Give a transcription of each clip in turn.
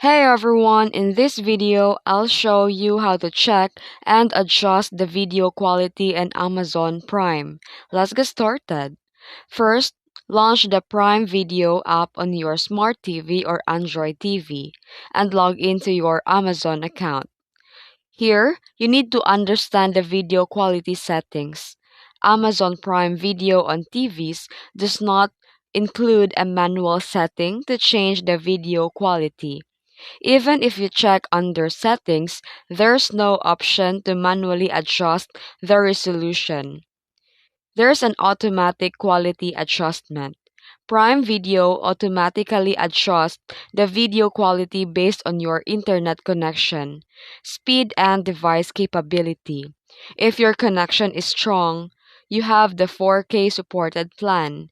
Hey everyone, in this video, I'll show you how to check and adjust the video quality in Amazon Prime. Let's get started. First, launch the Prime Video app on your smart TV or Android TV and log into your Amazon account. Here, you need to understand the video quality settings. Amazon Prime Video on TVs does not include a manual setting to change the video quality. Even if you check under settings, there's no option to manually adjust the resolution. There's an automatic quality adjustment. Prime Video automatically adjusts the video quality based on your internet connection, speed, and device capability. If your connection is strong, you have the 4K supported plan.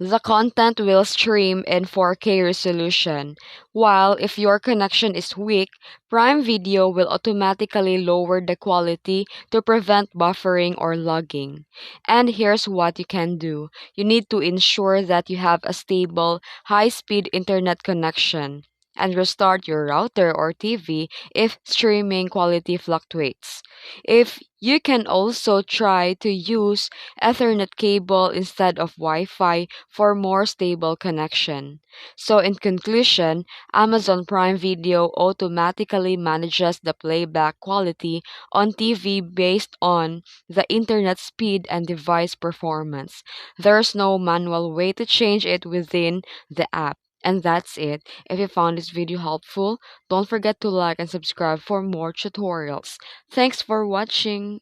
The content will stream in 4K resolution, while if your connection is weak, Prime Video will automatically lower the quality to prevent buffering or lagging. And here's what you can do. You need to ensure that you have a stable, high-speed internet connection and restart your router or TV if streaming quality fluctuates. If you can also try to use Ethernet cable instead of Wi-Fi for more stable connection. So in conclusion, Amazon Prime Video automatically manages the playback quality on TV based on the internet speed and device performance. There's no manual way to change it within the app. And that's it. If you found this video helpful, don't forget to like and subscribe for more tutorials. Thanks for watching.